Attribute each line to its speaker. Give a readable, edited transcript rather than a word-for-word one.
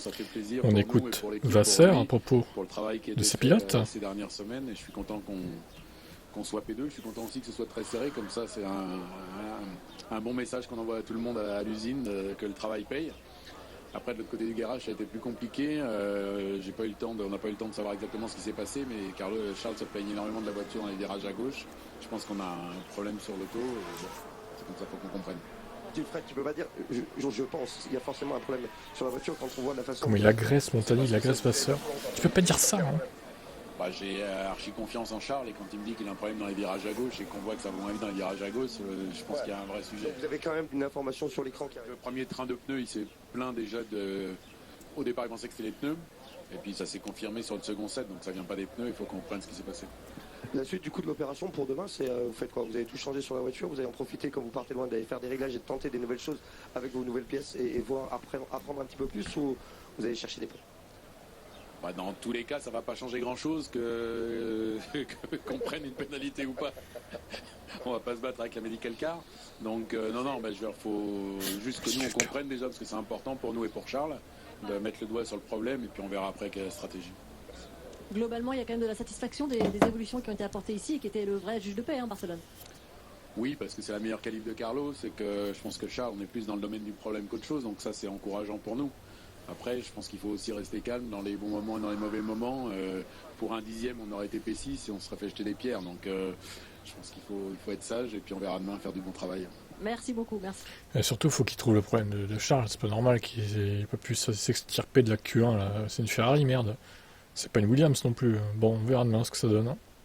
Speaker 1: ça fait plaisir
Speaker 2: On
Speaker 1: pour nous et
Speaker 2: écoute
Speaker 1: pour l'équipe,
Speaker 2: Vasser
Speaker 1: pour
Speaker 2: à
Speaker 1: lui,
Speaker 2: propos
Speaker 1: pour le travail qui a
Speaker 2: de
Speaker 1: été
Speaker 2: ses
Speaker 1: fait
Speaker 2: pilotes.
Speaker 1: ces dernières semaines. Et je suis content qu'on soit P2. Je suis content aussi que ce soit très serré. Comme ça, c'est un bon message qu'on envoie à tout le monde à l'usine, que le travail paye. Après, de l'autre côté du garage, ça a été plus compliqué. on n'a pas eu le temps de savoir exactement ce qui s'est passé, mais Charles se plaigne énormément de la voiture dans les virages à gauche. Je pense qu'on a un problème sur l'auto. C'est comme ça qu'il faut qu'on comprenne.
Speaker 3: Fred, tu peux pas dire, je pense, il y a forcément un problème sur la voiture quand on voit la façon...
Speaker 2: Comment il agresse Montagny, il agresse Vasseur. Tu peux pas dire ça, hein.
Speaker 1: J'ai archi confiance en Charles, et quand il me dit qu'il a un problème dans les virages à gauche et qu'on voit que ça va moins vite dans les virages à gauche, je pense qu'il y a un vrai sujet.
Speaker 3: Vous avez quand même une information sur l'écran qui arrive.
Speaker 1: Le premier train de pneus, il s'est plaint déjà au départ, il pensait que c'était les pneus, et puis ça s'est confirmé sur le second set, donc ça vient pas des pneus, il faut qu'on comprenne ce qui s'est passé.
Speaker 3: La suite du coup de l'opération pour demain, c'est vous faites quoi? Vous avez tout changé sur la voiture, vous allez en profiter quand vous partez loin d'aller faire des réglages et de tenter des nouvelles choses avec vos nouvelles pièces et voir apprendre un petit peu plus, ou vous allez chercher des points?
Speaker 1: Dans tous les cas, ça va pas changer grand-chose qu'on prenne une pénalité ou pas. On va pas se battre avec la medical car. Donc il faut juste que nous on comprenne déjà, parce que c'est important pour nous et pour Charles, de mettre le doigt sur le problème, et puis on verra après quelle est la stratégie.
Speaker 4: Globalement, il y a quand même de la satisfaction des évolutions qui ont été apportées ici et qui étaient le vrai juge de paix, Barcelone.
Speaker 1: Oui, parce que c'est la meilleure qualif de Carlos, et que je pense que Charles, on est plus dans le domaine du problème qu'autre chose, donc ça c'est encourageant pour nous. Après, je pense qu'il faut aussi rester calme dans les bons moments et dans les mauvais moments. Pour un dixième, on aurait été P6 et on se serait fait jeter des pierres. Donc, je pense qu'il faut être sage, et puis on verra demain faire du bon travail.
Speaker 4: Merci beaucoup, merci.
Speaker 2: Et surtout, il faut qu'il trouve le problème de Charles. C'est pas normal qu'il ait pas pu s'extirper de la Q1. Là. C'est une Ferrari, merde. C'est pas une Williams non plus. Bon, on verra demain ce que ça donne. Hein.